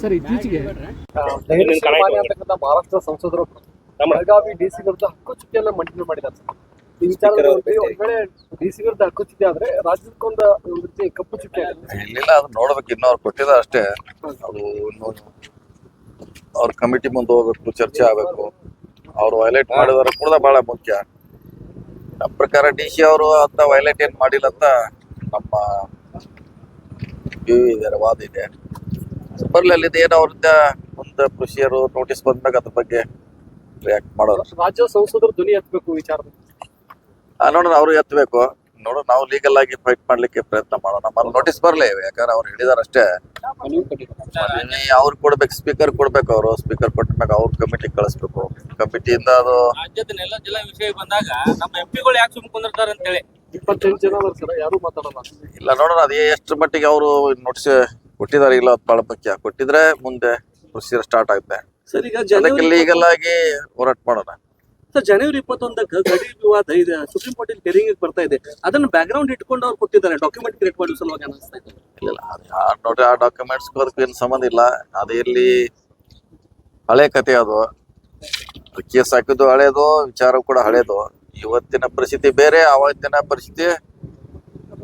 Sir ಇತ್ತೀಚೆಗೆ ಮಹಾರಾಷ್ಟ್ರ ಸಂಸದರು Belagavi DC ವಿರುದ್ಧ ಹಕ್ಕುಚ್ಯುತಿಯನ್ನ ಮಂಡನೆ ಮಾಡಿದ್ದಾರೆ ಸರ್. ಈ ವಿಚಾರದಲ್ಲಿ ಒಂದ್ ವೇಳೆ ಡಿಸಿ ವಿರುದ್ಧ ಹಕ್ಕುಚ್ಯುತಿ ಆದ್ರೆ ರಾಜ್ಯಕ್ಕೊಂದು ಒಂದು ರೀತಿ ಕಪ್ಪು ಚುಕ್ಕಿ ಆಗುತ್ತೆ. ಇಲ್ಲ ಅದು ನೋಡ್ಬೇಕು, ಇನ್ನು ಅವ್ರು ಕೊಟ್ಟಿದ್ದಾರೆ ಅಷ್ಟೇ. ಅದು ಅವ್ರ ಕಮಿಟಿ ಮುಂದೆ ಹೋಗ್ಬೇಕು, ಚರ್ಚೆ ಆಗ್ಬೇಕು. ಅವ್ರು ವೈಲೇಟ್ ಮಾಡಿದಾರೆ ಕೂಡ ಬಹಳ ಮುಖ್ಯ. ನಮ್ಮ ಪ್ರಕಾರ ಡಿ ಸಿ ಅವರು ಅಂತ ವೈಲೇಟ್ ಏನ್ ಮಾಡಿಲ್ಲ ಅಂತ ನಮ್ಮ ವಾದ ಇದೆ. ಬರ್ಲಿ ಅಲ್ಲಿದೆ ಏನೋ ಅವ್ರಿಂದ ಒಂದು ಕೃಷಿಯರು ನೋಟಿಸ್ ಬಂದಾಗ ಅದ್ರ ಬಗ್ಗೆ ರಿಯಾಕ್ಟ್ ಮಾಡೋರು. ರಾಜ್ಯ ಸಂಸದರು ಧ್ವನಿ ಎತ್ತಬೇಕು ವಿಚಾರದಲ್ಲಿ. ನೋಡೋಣ, ಅವ್ರು ಎತ್ತಬೇಕು. ನೋಡೋಣ, ನಾವು ಲೀಗಲ್ ಆಗಿ ಫೈಟ್ ಮಾಡ್ಲಿಕ್ಕೆ ಪ್ರಯತ್ನ ಮಾಡೋಣ. ನಮ್ಮಲ್ಲಿ ನೋಟಿಸ್ ಬರ್ಲಿ, ಯಾಕಂದ್ರೆ ಅವ್ರು ಹೇಳಿದಾರೆ ಅಷ್ಟೇ. ಅವ್ರು ಕೊಡ್ಬೇಕು, ಸ್ಪೀಕರ್ ಕೊಡ್ಬೇಕು. ಅವರು ಸ್ಪೀಕರ್ ಕೊಟ್ಟಾಗ ಅವ್ರ ಕಮಿಟಿ ಕಳಿಸ್ಬೇಕು. ಕಮಿಟಿಯಿಂದ ಅದು ರಾಜ್ಯದನ್ನೆಲ್ಲ ಜಿಲ್ಲಾ ವಿಷಯ ಬಂದಾಗ ನಮ್ಮ ಎಂಪಿಗಳು ಯಾಕೆ ಸುಮ್ಮನೆ ಕುಂದಿರ್ತಾರೆ ಅಂತ ಹೇಳಿ 28 ಜನ ಅದಾರ ಸರ್, ಯಾರು ಮಾತಾಡಲ್ಲ. ಇಲ್ಲ, ನೋಡೋಣ ಅದೇ ಎಷ್ಟು ಮಟ್ಟಿಗೆ ಅವರು ನೋಟಿಸ್ ಕೊಟ್ಟಿದ್ದಾರೆ ಇಲ್ಲ ಅದು ಬಹಳ ಮುಖ್ಯ. ಕೊಟ್ಟಿದ್ರೆ ಮುಂದೆ ಪ್ರೊಸೀಜರ್ ಸ್ಟಾರ್ಟ್ ಆಗುತ್ತೆ. ಸರ್, ಈಗ ಅದಕ್ಕೆ ಲೀಗಲ್ ಆಗಿ ಹೋರಾಟ ಮಾಡೋಣ. ಸರ್, ಜನವರಿ 21ಕ್ಕೆ ಗಡಿ ವಿವಾದ ಇದೆ, ಸುಪ್ರೀಂ ಕೋರ್ಟ್ ಹಿಯರಿಂಗ್ ಬರ್ತಾ ಇದೆ. ಅದನ್ನ ಬ್ಯಾಕ್ ಗ್ರೌಂಡ್ ಇಟ್ಕೊಂಡು ಅವ್ರು ಕೊಟ್ಟಿದ್ದಾರೆ, ಡಾಕ್ಯುಮೆಂಟ್ ಕ್ರಿಯೇಟ್ ಮಾಡೋ ಸಲುವಾಗಿ ಅನಿಸ್ತಾ ಇದೆ. ಇಲ್ಲ, ನೋಡ್ರಿ, ಆ ಡಾಕ್ಯುಮೆಂಟ್ಸ್ ಅದಕ್ಕೂ ಏನು ಸಂಬಂಧ ಇಲ್ಲ. ಅದು ಇಲ್ಲಿ ಹಳೆ ಕತೆ. ಅದು ಕೇಸ್ ಹಾಕಿದ್ದು ಹಳೇದು, ವಿಚಾರ ಕೂಡ ಹಳೇದು. ಇವತ್ತಿನ ಪರಿಸ್ಥಿತಿ ಬೇರೆ, ಅವತ್ತಿನ ಪರಿಸ್ಥಿತಿ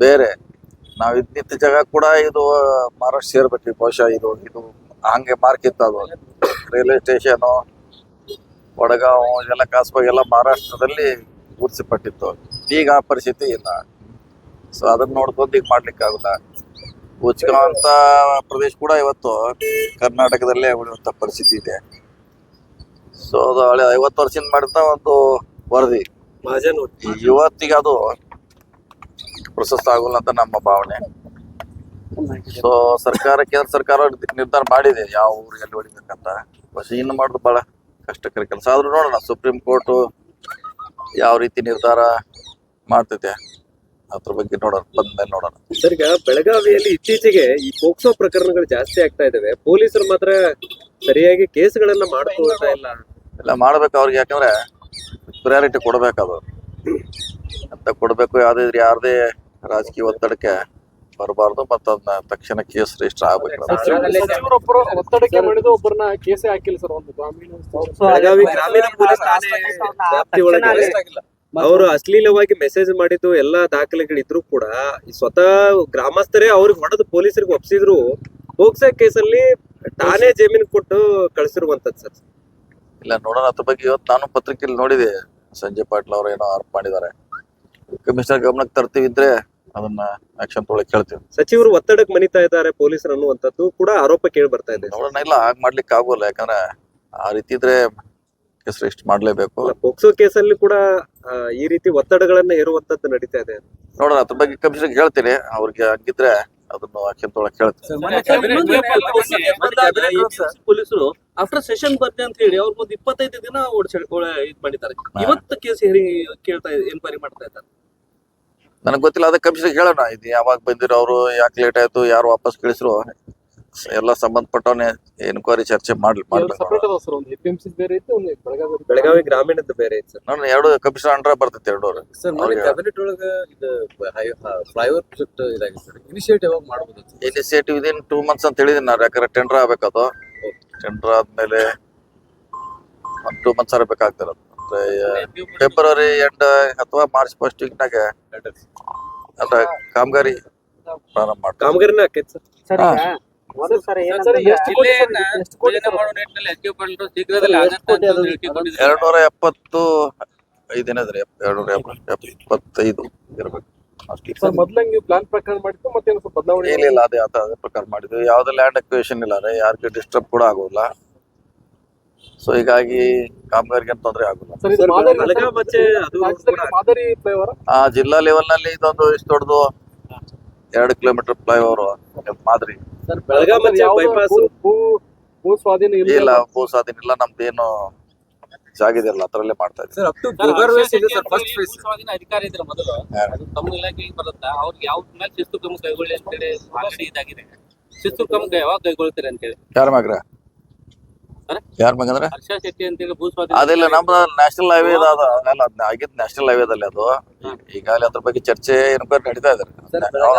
ಬೇರೆ. ನಾವ್ ಇದ್ದಿದ್ದ ಜಾಗ ಕೂಡ ಇದು ಮಹಾರಾಷ್ಟ್ರ ಸೇರ್ಬೇಕು ಬಹುಶಃ. ಇದು ಹಂಗೆ ಮಾರ್ಕಿತ್ತು. ಅದು ರೈಲ್ವೆ ಸ್ಟೇಷನ್, ವಡಗಾಂವ್ ಎಲ್ಲ ಕಾಸ್ಬಾಗ್ ಎಲ್ಲ ಮಹಾರಾಷ್ಟ್ರದಲ್ಲಿ ಗುರುತಿಸಲ್ಪಟ್ಟಿತ್ತು. ಈಗ ಆ ಪರಿಸ್ಥಿತಿ ಇಲ್ಲ. ಸೊ ಅದನ್ನ ನೋಡ್ಕೊಂಡು ಈಗ ಮಾಡ್ಲಿಕ್ಕೆ ಆಗಲ್ಲ. ಉಚ್ಗಾಂವ್ ಅಂತ ಪ್ರದೇಶ ಕೂಡ ಇವತ್ತು ಕರ್ನಾಟಕದಲ್ಲೇ ಉಳಿಯುವಂತ ಪರಿಸ್ಥಿತಿ ಇದೆ. ಸೊ ಅದು ಹಳೆ 50 ವರ್ಷದಿಂದ ಮಾಡಿದ ಒಂದು ವರದಿ ಇವತ್ತಿಗೆ ಅದು ಪ್ರಶಸ್ತ ಆಗೋಲ್ಲ ಅಂತ ನಮ್ಮ ಭಾವನೆ. ಸೊ ಕೇಂದ್ರ ಸರ್ಕಾರ ನಿರ್ಧಾರ ಮಾಡಿದೆ ಯಾವ ಊರಿಗೆ ಎಲ್ಲಿ ಹೊಡಿಬೇಕಂತ. പക്ഷെ ಇನ್ನು ಮಾಡೋದು ಬಹಳ ಕಷ್ಟಕರ ಕೆಲಸ. ಆದ್ರೂ ನೋಡೋಣ ಸುಪ್ರೀಂ ಕೋರ್ಟ್ ಯಾವ ರೀತಿ ನಿರ್ಧಾರ ಮಾಡ್ತೈತೆ ಅದ್ರ ಬಗ್ಗೆ ಬಂದ್ಮೇಲೆ ನೋಡೋಣ. ಸರ್, ಈಗ ಬೆಳಗಾವಿಯಲ್ಲಿ ಇತ್ತೀಚೆಗೆ ಈ ಪೋಕ್ಸೋ ಪ್ರಕರಣಗಳು ಜಾಸ್ತಿ ಆಗ್ತಾ ಇದಾವೆ. ಪೊಲೀಸರು ಮಾತ್ರ ಸರಿಯಾಗಿ ಕೇಸ್ಗಳನ್ನ ಮಾಡ್ಕೊಳ್ತಾ ಇಲ್ಲ. ಎಲ್ಲ ಮಾಡ್ಬೇಕು ಅವ್ರಿಗೆ, ಯಾಕಂದ್ರೆ ಪ್ರಯಾರಿಟಿ ಕೊಡ್ಬೇಕದು ಅಂತ ಕೊಡ್ಬೇಕು. ಯಾರದೇ ರಾಜಕೀಯ ಒತ್ತಡಕ್ಕೆ ಬರಬಾರ್ದು. ಮತ್ತ ಅದನ್ನ ತಕ್ಷಣ ಕೇಸ್ ರಿಜಿಸ್ಟರ್ ಆಗ್ಬೇಕು. ಸಚಿವರೊಬ್ಬರು ಒತ್ತಡಕ್ಕೆ ಮಾಡಿದ ಒಬ್ಬರನ್ನ ಕೇಸೇ ಹಾಕಿಲ್ಲ ಸರ್. ಒಂದು ಬೆಳಗಾವಿ ಗ್ರಾಮೀಣ ಪೊಲೀಸ್ ಠಾಣೆ ವ್ಯಾಪ್ತಿ ಒಳಗೆ ಅವರು ಅಶ್ಲೀಲವಾಗಿ ಮೆಸೇಜ್ ಮಾಡಿದ್ದು ಎಲ್ಲಾ ದಾಖಲೆಗಳಿದ್ರು ಕೂಡ ಸ್ವತಃ ಗ್ರಾಮಸ್ಥರೇ ಅವ್ರಿಗೆ ಹೊಡೆದು ಪೊಲೀಸರಿಗೆ ಒಪ್ಸಿದ್ರು. ಪೋಕ್ಸೋ ಕೇಸಲ್ಲಿ ಠಾಣೆ ಜಮೀನು ಕೊಟ್ಟು ಕಳಿಸಿರುವಂತದ್ದು ಸರ್. ಇಲ್ಲ, ನೋಡೋಣ ಅದ್ರ ಬಗ್ಗೆ. ಇವತ್ತು ನಾನು ಪತ್ರಿಕೆಯಲ್ಲಿ ನೋಡಿದೆ, ಸಂಜಯ್ ಪಾಟೀಲ್ ಅವರು ಏನೋ ಆರೋಪ ಮಾಡಿದ್ದಾರೆ. ಕಮಿಷನರ್ ಗಮನಕ್ಕೆ ತರ್ತೀವಿದ್ರೆ ಅದನ್ನ ಆಕ್ಷನ್ ತೊಗೊಳಕ್ ಹೇಳ್ತೀವಿ. ಸಚಿವರು ಒತ್ತಡಕ್ಕೆ ಮನಿತಾ ಇದ್ದಾರೆ ಪೊಲೀಸರು ಅನ್ನುವಂಥದ್ದು ಕೂಡ ಆರೋಪ ಕೇಳಿ ಬರ್ತಾ ಇದೆ. ನೋಡೋಣ, ಇಲ್ಲ ಹಾಗೆ ಮಾಡ್ಲಿಕ್ಕೆ ಆಗೋಲ್ಲ. ಯಾಕಂದ್ರೆ ಆ ರೀತಿ ಇದ್ರೆ ಕೇಸ್ ರಿಜಿಸ್ಟರ್ ಮಾಡ್ಲೇಬೇಕು. ಪೋಕ್ಸೋ ಕೇಸಲ್ಲಿ ಕೂಡ ಈ ರೀತಿ ಒತ್ತಡಗಳನ್ನ ಹೇರುವಂತದ್ದು ನಡೀತಾ ಇದೆ. ನೋಡೋಣ, ಅದ್ರ ಬಗ್ಗೆ ಕಮಿಷನರ್ ಹೇಳ್ತೀನಿ. ಅವ್ರಿಗೆ ಹಂಗಿದ್ರೆ ಅದನ್ನು ಆಕ್ಷನ್ ತೊಗೊಳಕ್ ಹೇಳ್ತೀನಿ. ಪೊಲೀಸರು ಆಫ್ಟರ್ ಸೆಷನ್ ಬರ್ತೆ ಅಂತ ಹೇಳಿ ಅವ್ರ ಮುಂದೆ 25 ದಿನ ಇದ್ ಮಾಡಿದ್ದಾರೆ. ಇವತ್ತು ಕೇಸ್ ಕೇಳ್ತಾ ಎನ್ಕ್ವೈರಿ ಮಾಡ್ತಾ ಇದ್ದಾರೆ. ನನಗೆ ಗೊತ್ತಿಲ್ಲ, ಅದಕ್ಕೆ ಕಮಿಷನರ್ ಹೇಳೋಣ. ಇದು ಯಾವಾಗ ಬಂದಿರೋ, ಅವರು ಯಾಕೆ ಲೇಟ್ ಆಯ್ತು, ಯಾರು ವಾಪಸ್ ಕಳಿಸ್ರು, ಎಲ್ಲ ಸಂಬಂಧಪಟ್ಟವನ್ನೇ ಎನ್ಕ್ವೈರಿ ಚರ್ಚೆ ಬೆಳಗಾವಿ ಗ್ರಾಮೀಣದ್ದು ಬೇರೆ ಐತೆ ಸರ್. ನಾನು ಎರಡು ಕಮಿಷನರ್ ಅಂಡರ್ ಬರ್ತೈತೆ, ಎರಡು ಕ್ಯಾಬಿನೆಟ್ ಒಳಗೆ ಇದು ಫ್ಲೈಓವರ್ ಪ್ರಾಜೆಕ್ಟ್ ಇದಾಗಿದೆ ಸರ್. ಇನಿಷಿಯೇಟಿವ್ ಯಾವಾಗ ಮಾಡಬಹುದು? ಇನಿಷಿಯೇಟಿವ್ ವಿದಿನ್ 2 months ಅಂತ ಹೇಳಿದೀನಿ ನಾನು. ಯಾಕಂದ್ರೆ ಟೆಂಡರ್ ಆಗ್ಬೇಕದು. ಟೆಂಡರ್ ಆದ್ಮೇಲೆ 2 months ಆಗಬೇಕಾಗ್ತದೆ. ಫೆಬ್ರವರಿ ಎಂಡ್ ಅಥವಾ ಮಾರ್ಚ್ ಫಸ್ಟ್ ವೀಕ್ನಾಗ ಅದ ಕಾಮಗಾರಿ ಪ್ರಾರಂಭ ಮಾಡ್ತಾರೆ. ಕಾಮಗಾರಿನ ಆಕೈತೆ ಸರ್. 275 ಏನಂದ್ರೆ 275 ಇರ್ಬೇಕು. ಮೊದ್ಲಂಗೆ ಪ್ಲಾನ್ ಪ್ರಕಾರ ಮಾಡಿದ್ದು ಮತ್ತೆ ಬದಲಾವಣೆ ಇಲ್ಲ, ಅದೇ ಪ್ರಕಾರ ಮಾಡಿದ್ವಿ. ಯಾವ್ದು ಲ್ಯಾಂಡ್ ಅಕ್ವಿಷನ್ ಇಲ್ಲ, ಯಾರಿಗೆ ಡಿಸ್ಟರ್ಬ್ ಕೂಡ ಆಗೋಲ್ಲ. ಸೊ ಹೀಗಾಗಿ ಕಾಮಗಾರಿಗೆ ತೊಂದರೆ ಆಗುಲ್ಲ. ಜಿಲ್ಲಾ ಲೆವೆಲ್ ನಲ್ಲಿ ಇದೊಂದು ಇಷ್ಟು ದೊಡ್ಡದು 2 ಕಿಲೋಮೀಟರ್ ಫ್ಲೈಓವರ್ ಮಾದರಿ. ಭೂ ಸ್ವಾಧೀನ ಇಲ್ಲ, ಭೂ ಸ್ವಾಧೀನ ಇಲ್ಲ. ನಮ್ದೇನು ಜಾಗ ಇದೆಯಲ್ಲ ಅದ್ರಲ್ಲೇ ಮಾಡ್ತಾ ಇದ್ದೀವಿ. ಅಧಿಕಾರಿ ಇದ್ರೆ ಮೊದಲು ಅದು ತಮ್ಮ ಇಲಾಖೆಗೆ ಬರುತ್ತಾ, ಅವ್ರಿಗೆ ಯಾವ ಮೇಲೆ ಶಿಸ್ತು ಕ್ರಮ ಕೈಗೊಳ್ಳಿ ಅಂತೇಳಿ ಆಲ್ರೆಡಿ ಇದಾಗಿದೆ. ಶಿಸ್ತು ಕ್ರಮ ಯಾವಾಗ ಕೈಗೊಳ್ತೀರಿ ಅಂತೇಳಿ ಯಾರ ಮ್ಯಾಗ್ರ ಯಾರ ಮಗಂದ್ರೆ ಹರ್ಷ ಶೆಟ್ಟಿ ಅಂತೇಳಿ ಭೂ ಸ್ವಾಧೀನ ಅದೆಲ್ಲ ನಮ್ದು ನ್ಯಾಷನಲ್ ಹೈವೇ ಅದ ಅದೆಲ್ಲ ಆಗಿದ್ ನ್ಯಾಷನಲ್ ಹೈವೇದಲ್ಲಿ ಅದು ಈಗಾಗಲೇ ಅದ್ರ ಬಗ್ಗೆ ಚರ್ಚೆ ಎನ್ಕ್ವೈರಿ ನಡೀತಾ ಇದಾರೆ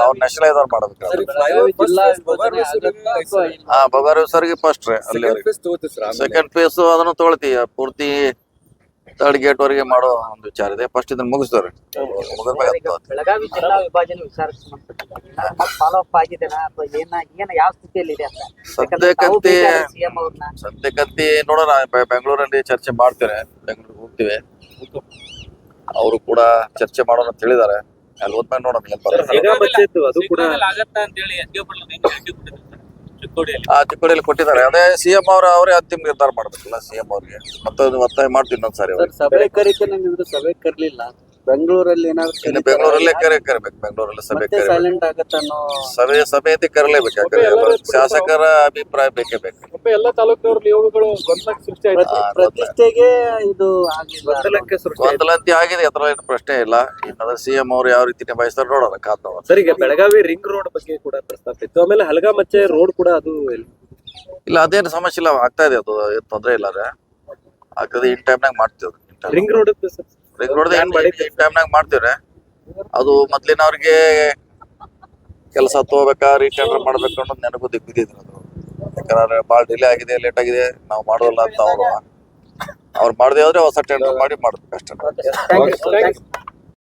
ಅವ್ರು ನ್ಯಾಷನಲ್ ಹೈವೇ ಮಾಡ್ಬೇಕು ಸರ್, flyover first phase ಬಗಾರಿ ಸರ್ಗೆ ಫಸ್ಟ್ ರೀ ಅಲ್ಲಿ second phase ತಗೋತೀವಿ ಸರ್, ಆಮೇಲೆ. ಸೆಕೆಂಡ್ ಫೇಸ್ ಅದನ್ನು ತೊಗೊಳ್ತಿ ಪೂರ್ತಿ ಥರ್ಡ್ ಗೇಟ್ ವರೆಗೆ ಮಾಡೋ ಒಂದು ವಿಚಾರ ಇದೆ ಫಸ್ಟ್ ಇದನ್ನ ಮುಗಿಸ್ತಾರೆ ಬೆಳಗಾವಿ ಜಿಲ್ಲಾ ವಿಭಜನೆ ವಿಚಾರಕ್ಕೆ ಫಾಲೋ ಅಪ್ ಆಗಿದೆನಾ ಅಥವಾ ಏನ ಯಾವ ಸ್ಥಿತಿಯಲ್ಲಿ ಇದೆ ಅಂತ ಸದ್ಯಕ್ಕಂತೆ ಸಿಎಂ ಅವ್ರನ್ನ ಸದ್ಯಕ್ಕಂತೆ ನೋಡೋಣ ಬೆಂಗಳೂರಲ್ಲಿ ಚರ್ಚೆ ಮಾಡ್ತೇವೆ ಬೆಂಗಳೂರಿಗೆ ಹೋಗ್ತೀವಿ ಅವರು ಕೂಡ ಚರ್ಚೆ ಮಾಡೋಣ ಅಂತ ಹೇಳಿದಾರೆ ಅಲ್ಲಿ ಹೋದ್ಮೇಲೆ ನೋಡೋಣ ಏನ್ ಬರುತ್ತೆ ಈಗ ಬಚ್ಚೆತ್ತು ಅದು ಕೂಡ ಶೀಘ್ರದಲ್ಲಿ ಆಗತ್ತಾ ಅಂತೇಳಿ ಎಸ್ಡಿಒ ಚಿಕ್ಕೋಡಿಯಲ್ಲಿ ಚಿಕ್ಕೋಡಿಯಲ್ಲಿ ಕೊಟ್ಟಿದ್ದಾರೆ ಅದೇ ಸಿಎಂ ಅವರೇ ಅಂತಿಮ ನಿರ್ಧಾರ ಮಾಡ್ಬೇಕಲ್ಲ ಸಿಎಂ ಅವ್ರಿಗೆ ಮತ್ತೆ ಒತ್ತಾಯ ಮಾಡ್ತೀವಿ ಇನ್ನೊಂದ್ಸಾರಿ ಅವ್ರಿಗೆ. ಸಭೆ ಕರಿಕೆ ನಿಮ್ದು ಸಭೆ ಕರ್ಲಿಲ್ಲ ಬೆಂಗಳೂರಲ್ಲಿ ಇನ್ನು ಬೆಂಗಳೂರಲ್ಲೇ ಕರಿಬೇಕು ಬೆಂಗಳೂರಲ್ಲಿ ಸಭೆ ಕರಿಬೇಕು ಸೈಲೆಂಟ್ ಆಗತ್ತ ಅನ್ನೋ ಸಭೆ ಅಂತ ಕರಲೇಬೇಕು ಯಾಕಂದ್ರೆ ಎಲ್ಲ ಶಾಸಕರ ಅಭಿಪ್ರಾಯ ಬೇಕೇ ಬೇಕು ಒಮ್ಮೆ ಎಲ್ಲ ತಾಲೂಕಿನವ್ರ ನಿಯೋಗಗಳು ಗೊಂದಲಕ್ಕೆ ಸೃಷ್ಟಿ ಆಯ್ತು ಪ್ರತಿಷ್ಠೆಗೆ ಇದು ಆಗ್ಲಿಲ್ಲ ಗೊಂದಲಕ್ಕೆ ಸೃಷ್ಟಿ ಆಯ್ತು. ಗೊಂದಲಂತಿ ಆಗಿದೆ ಅದ್ರ ಏನು ಪ್ರಶ್ನೆ ಇಲ್ಲ ಇನ್ನು ಸಿಎಂ ಅವ್ರು ಯಾವ ರೀತಿ ನಿಭಾಯಿಸ್ತಾರೆ ನೋಡೋಣ ಕಾದ್ ನೋಡೋಣ ಸರ್ ಈಗ ಬೆಳಗಾವಿ ರಿಂಗ್ ರೋಡ್ ಬಗ್ಗೆ ಕೂಡ ಪ್ರಸ್ತಾಪ ಇತ್ತು ಆಮೇಲೆ ಹಲಗಾಮಚ್ಚೆ ರೋಡ್ ಕೂಡ ಅದು ಇಲ್ಲ ಅದೇನು ಸಮಸ್ಯೆ ಇಲ್ಲ ಆಗ್ತಾ ಇದೆ ಅದು ಏನ್ ತೊಂದ್ರೆ ಇಲ್ಲ ರೀ ಆಗ್ತದೆ ಇನ್ ಟೈಮ್ನಾಗ ಮಾಡ್ತೀವಿ ರಿಂಗ್ ರೋಡ್ ರಿಂಗ್ ರೋಡ್ ಏನ್ ಮಾಡಿ ಇನ್ ಟೈಮ್ನಾಗ ಮಾಡ್ತೀವ್ರಿ ಅದು ಮೊದ್ಲಿನವ್ರಿಗೆ ಕೆಲಸ ತಗೋಬೇಕಾ ರೀಟೆಂಡರ್ ಮಾಡ್ಬೇಕು ಅನ್ನೋದು ನನಗೂ ದಿಗ್ಬಿದ್ದಿದ್ರು ಅದು ಯಾಕಂದ್ರೆ ಭಾಳ ಡಿಲೇ ಆಗಿದೆ ಲೇಟ್ ಆಗಿದೆ ನಾವು ಮಾಡೋಲ್ಲ ಅಂತ ಅವ್ರು ಮಾಡ್ದೇ ಹೋದ್ರೆ ಹೊಸ ಟೆಂಡರ್ ಮಾಡಿ ಮಾಡ್ಬೇಕು ಅಷ್ಟೇ ಥ್ಯಾಂಕ್ ಯು